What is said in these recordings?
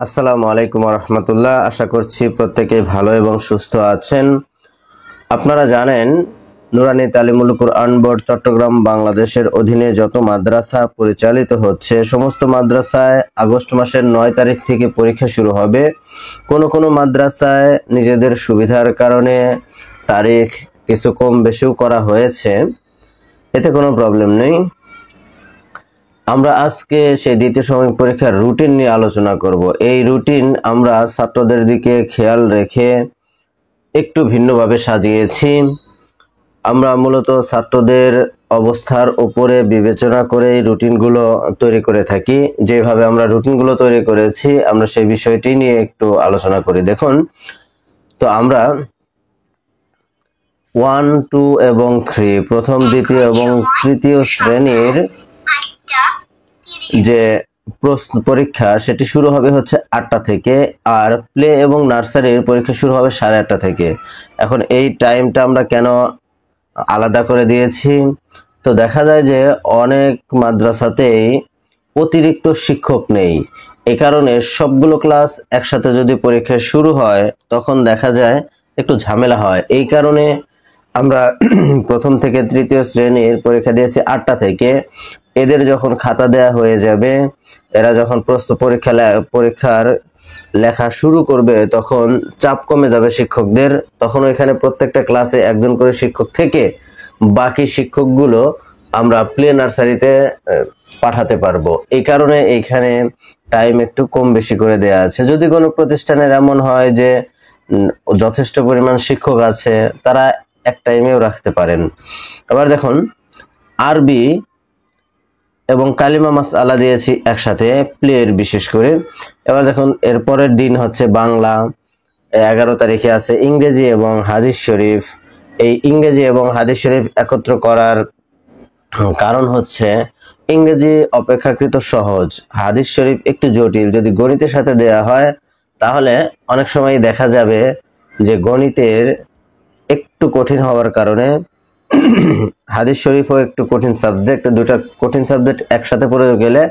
আসসালামু আলাইকুম ওয়া রাহমাতুল্লাহ। আশা করছি প্রত্যেকেই ভালো এবং সুস্থ আছেন। আপনারা জানেন, নুরানী তালিমুল কুরআন বোর্ড চট্টগ্রাম বাংলাদেশের অধীনে যত মাদ্রাসা পরিচালিত হচ্ছে, সমস্ত মাদ্রাসায় আগস্ট মাসের 9 তারিখ থেকে পরীক্ষা শুরু হবে। কোনো মাদ্রাসায় নিজেদের সুবিধার কারণে তারিখ কিছু কম বেশিও করা হয়েছে, এতে কোনো প্রবলেম নেই। আমরা আজকে সেই দ্বিতীয় সাময়িক পরীক্ষার রুটিন নিয়ে আলোচনা করব। এই রুটিন আমরা ছাত্রদের দিকে খেয়াল রেখে একটু ভিন্নভাবে সাজিয়েছি। আমরা মূলত ছাত্রদের অবস্থার উপরে বিবেচনা করে এই রুটিনগুলো তৈরি করে থাকি। যেভাবে আমরা রুটিনগুলো তৈরি করেছি, আমরা সেই বিষয়টি নিয়ে একটু আলোচনা করি। দেখুন, তো আমরা 1, 2 এবং 3 প্রথম, দ্বিতীয় এবং তৃতীয় শ্রেণীর যে প্রশ্ন পরীক্ষা সেটি শুরু হবে হচ্ছে 8টা থেকে, আর প্লে এবং নার্সারির পরীক্ষা শুরু হবে 8:30 থেকে। এখন এই টাইমটা আমরা কেন আলাদা করে দিয়েছি? তো দেখা যায় যে অনেক মাদ্রাসাতেই অতিরিক্ত শিক্ষক নেই, এই কারণে সবগুলো ক্লাস একসাথে যদি পরীক্ষা শুরু হয় তখন দেখা যায় একটু ঝামেলা হয়। এই কারণে আমরা প্রথম থেকে তৃতীয় শ্রেণীর পরীক্ষা দিয়েছি 8টা থেকে। এদের যখন খাতা দেয়া হয়ে যাবে, এরা যখন প্রশ্ন পরীক্ষার লেখা শুরু করবে, তখন চাপ কমে যাবে শিক্ষকদের। তখন ওইখানে প্রত্যেকটা ক্লাসে একজন করে শিক্ষক থেকে বাকি শিক্ষকগুলো আমরা প্লে নার্সারিতে পাঠাতে পারবো। এই কারণে এইখানে টাইম একটু কম বেশি করে দেয়া আছে। যদি কোনো প্রতিষ্ঠানের এমন হয় যে যথেষ্ট পরিমাণ শিক্ষক আছে, তারা এক টাইমেও রাখতে পারেন। এবার দেখুন, আরবি এবং কালিমা মাসআলা দিয়েছি একসাথে, প্লের বিশেষ করে। এবার দেখুন, এর পরের দিন হচ্ছে বাংলা, 11 তারিখে আছে ইংরেজি এবং হাদিস শরীফ। এই ইংরেজি এবং হাদিস শরীফ একত্র করার কারণ হচ্ছে ইংরেজি অপেক্ষাকৃত সহজ, হাদিস শরীফ একটু জটিল। যদি গণিতের সাথে দেয়া হয় তাহলে অনেক সময় দেখা যাবে যে গণিতের একটু কঠিন হওয়ার কারণে হাদিস শরীফও একটু কঠিন সাবজেক্ট, দুটা কঠিন সাবজেক্ট একসাথে পড়ে গেলে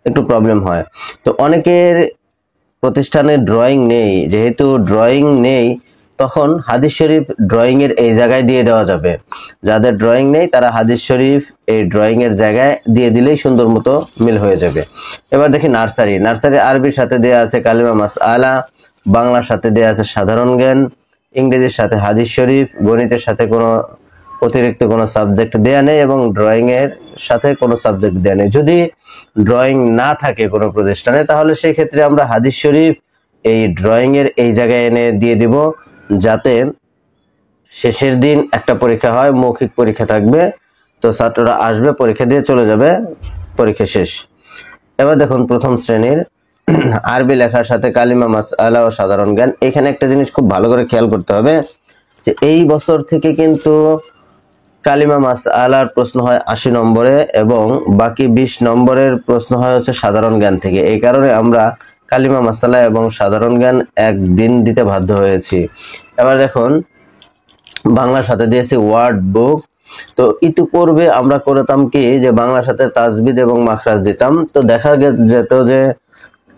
একটু প্রবলেম হয়। তো অনেকের প্রতিষ্ঠানে ড্রয়িং নেই, যেহেতু ড্রয়িং নেই তখন হাদিস শরীফ ড্রয়িং এর এই জায়গায় দিয়ে দেওয়া যাবে। যাদের ড্রয়িং নেই তারা হাদিস শরীফ এই ড্রয়িং এর জায়গায় দিয়ে দিলেই সুন্দর মতো মিল হয়ে যাবে। এবার দেখি নার্সারি আরবির সাথে দেয়া আছে কালিমা মাসআলা, বাংলার সাথে দেয়া আছে সাধারণ জ্ঞান, ইংরেজির সাথে হাদিস শরীফ, গণিতের সাথে কোনো অতিরিক্ত কোনো সাবজেক্ট দেয়া নেই এবং ড্রয়িং এর সাথে কোনো সাবজেক্ট দেয়া নেই। যদি ড্রয়িং না থাকে কোনো প্রতিষ্ঠানে তাহলে সেই ক্ষেত্রে আমরা হাদিস শরীফ এই ড্রয়িং এর এই জায়গায় এনে দিয়ে দিব, যাতে শেষের দিন একটা পরীক্ষা হয়, মৌখিক পরীক্ষা থাকবে। তো ছাত্ররা আসবে, পরীক্ষা দিয়ে চলে যাবে, পরীক্ষা শেষ। এবার দেখুন, প্রথম শ্রেণীর আরবি লেখার সাথে কালিমা মাসআলা ও সাধারণ জ্ঞান। এখানে একটা জিনিস খুব ভালো করে খেয়াল করতে হবে যে এই বছর থেকে কিন্তু কালিমা মাসআলার প্রশ্ন হয় 80 নম্বরে এবং বাকি 20 নম্বরের প্রশ্ন হয় হচ্ছে সাধারণ জ্ঞান থেকে। এই কারণে আমরা কালিমা মাসআলা এবং সাধারণ জ্ঞান একদিন দিতে বাধ্য হয়েছি। এবার দেখুন, বাংলার সাথে দিয়েছি ওয়ার্ড বুক। তো ইতিপূর্বে আমরা করতাম কি, যে বাংলার সাথে তাজবিদ এবং মাখরাজ দিতাম। তো দেখা যেত যে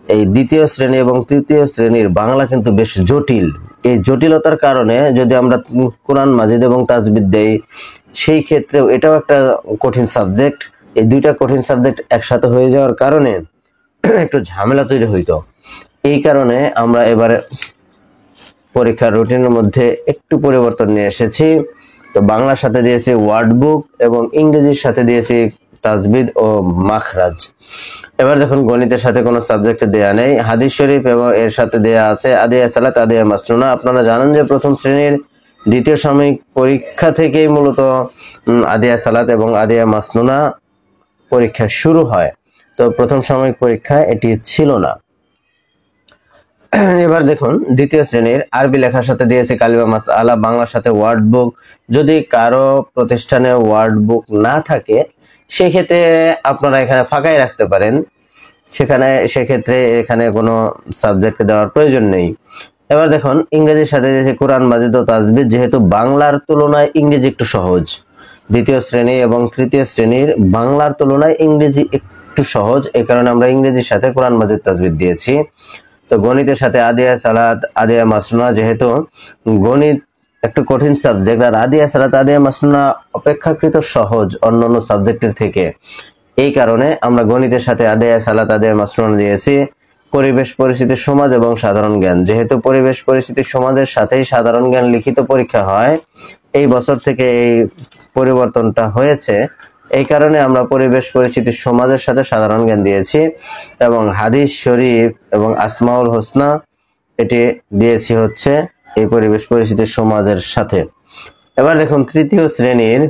এই দ্বিতীয় শ্রেণী এবং তৃতীয় শ্রেণীর বাংলা কিন্তু বেশ জটিল। এই জটিলতার কারণে যদি আমরা কোরআন মাজিদ এবং তাজবিদ দেই, সেই ক্ষেত্রেও এটাও একটা কঠিন সাবজেক্ট। এই দুইটা কঠিন সাবজেক্ট একসাথে হয়ে যাওয়ার কারণে একটু ঝামেলা তৈরি হইতো। এই কারণে আমরা এবারে পরীক্ষার রুটিনের মধ্যে একটু পরিবর্তন নিয়ে এসেছি। তো বাংলার সাথে দিয়েছি ওয়ার্ড বুক এবং ইংরেজির সাথে দিয়েছি তাজবিদ ও মাখরাজ। এবার দেখুন, গণিতের সাথে কোনো সাবজেক্ট দেয়া নেই, হাদিস শরীফ এবং এর সাথে দেয়া আছে আদিয়া সালাত, আদিয়া মাসনুনা। আপনারা জানেন যে প্রথম শ্রেণীর দ্বিতীয় সাময়িক পরীক্ষা থেকেই মূলত আদিয়া সালাত এবং আদিয়া মাসনুনা পরীক্ষা শুরু হয়। তো প্রথম সাময়িক পরীক্ষা এটি ছিল না। এবার দেখুন, দ্বিতীয় শ্রেণীর আরবি লেখার সাথে দিয়েছে কালিমা মাসআলা, বাংলার সাথে ওয়ার্ড বুক। যদি কারো প্রতিষ্ঠানে ওয়ার্ড বুক না থাকে সেক্ষেত্রে আপনারা এখানে ফাঁকাই রাখতে পারেন, সেক্ষেত্রে এখানে কোনো সাবজেক্ট দেওয়ার প্রয়োজন নেই। এবার দেখুন, ইংরেজির সাথে দিয়েছে কোরআন মাজিদ ও তাজবিদ। যেহেতু বাংলার তুলনায় ইংরেজি একটু সহজ, দ্বিতীয় শ্রেণী এবং তৃতীয় শ্রেণীর বাংলার তুলনায় ইংরেজি একটু সহজ, এই কারণে আমরা ইংরেজির সাথে কোরআন মাজিদ তাজবিদ দিয়েছি। তো গণিতের সাথে আদিয়া সালাত আদিয়া মাসনুনা, যেহেতু গণিত একটু কঠিন সাবজেক্ট আর আদিয়া সালাত আদিয়া মাসনুনা অপেক্ষাকৃত সহজ অন্যান্য সাবজেক্টের থেকে, এই কারণে আমরা গণিতের সাথে আদিয়া সালাত আদিয়া মাসনুনা দিয়েছি। পরিবেশ পরিস্থিতি সমাজ এবং সাধারণ জ্ঞান, যেহেতু পরিবেশ পরিস্থিতি সমাজের সাথেই সাধারণ জ্ঞান লিখিত পরীক্ষা হয়, এই বছর থেকে এই পরিবর্তনটা হয়েছে, এই কারণে আমরা পরিবেশ পরিস্থিতি সমাজের সাথে সাধারণ জ্ঞান দিয়েছি। এবং হাদিস শরীফ এবং আসমাউল হোসনা এটি দিয়েছি হচ্ছে এই পরিবেশ পরিস্থিতি সমাজের সাথে। এবার দেখুন তৃতীয় শ্রেণীর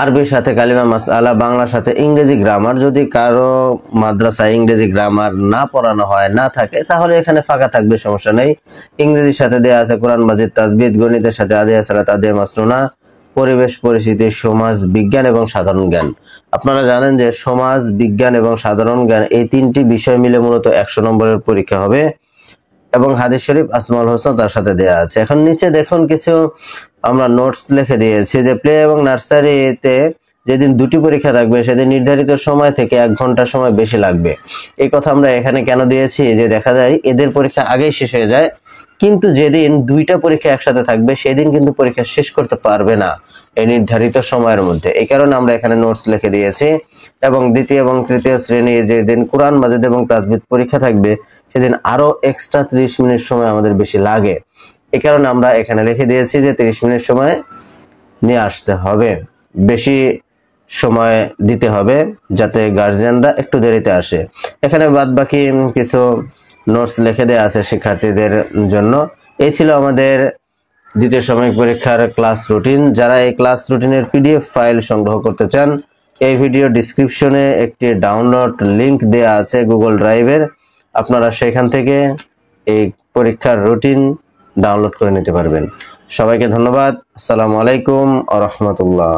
আরবির সাথে কালিমা মাসআলা, বাংলার সাথে ইংরেজি গ্রামার। যদি কারো মাদ্রাসায় ইংরেজি গ্রামার না পড়ানো হয়, না থাকে, তাহলে এখানে ফাঁকা থাকবে, সমস্যা নেই। ইংরেজির সাথে দেয়া আছে কোরআন মাজিদ তাজবিদ, গণিতের সাথে আদিয়া সালাত আদিয়া মাসনুনা, পরিবেশ পরিস্থিতি সমাজ বিজ্ঞান এবং সাধারণ জ্ঞান। আপনারা জানেন যে সমাজ বিজ্ঞান এবং সাধারণ জ্ঞান এই তিনটি বিষয় মিলে মূলত 100 নম্বরের পরীক্ষা হবে। এবং হাদিস শরীফ আসমাউল হোসনা তার সাথে দেয়া আছে। এখন নিচে দেখুন কিছু আমরা নোটস লিখে দিয়েছি যে প্লে এবং নার্সারিতে যেদিন দুটি পরীক্ষা থাকবে সেদিন নির্ধারিত সময় থেকে 1 ঘন্টা সময় বেশি লাগবে। এই কথা আমরা এখানে কেন দিয়েছি, যে দেখা যায় এদের পরীক্ষা আগেই শেষ হয়ে যায়, কিন্তু যেদিন দুইটা পরীক্ষা একসাথে থাকবে সেদিন কিন্তু পরীক্ষা শেষ করতে পারবে না এই নির্ধারিত সময়ের মধ্যে, এই কারণে আমরা এখানে নোটস লিখে দিয়েছি। এবং দ্বিতীয় এবং তৃতীয় শ্রেণীর যেদিন কোরআন মাজিদ এবং তাজবিদ পরীক্ষা থাকবে সেদিন আরো এক্সট্রা 30 মিনিট সময় আমাদের বেশি লাগে, এই কারণে আমরা এখানে লিখে দিয়েছি যে 30 মিনিট সময় নিয়ে আসতে হবে, বেশি সময় দিতে হবে যাতে গার্জিয়ানরা একটু দেরিতে আসে। এখানে বাদ বাকি কিছু নোটস লিখে দেওয়া আছে শিক্ষার্থীদের জন্য। এই ছিল আমাদের দ্বিতীয় সাময়িক পরীক্ষার ক্লাস রুটিন। যারা এই ক্লাস রুটিনের পিডিএফ ফাইল সংগ্রহ করতে চান, এই ভিডিও ডিসক্রিপশনে একটি ডাউনলোড লিংক দেওয়া আছে গুগল ড্রাইভের, আপনারা সেখান থেকে এই পরীক্ষার রুটিন ডাউনলোড করে নিতে পারবেন। সবাইকে ধন্যবাদ। আসসালামু আলাইকুম ওয়া রাহমাতুল্লাহ।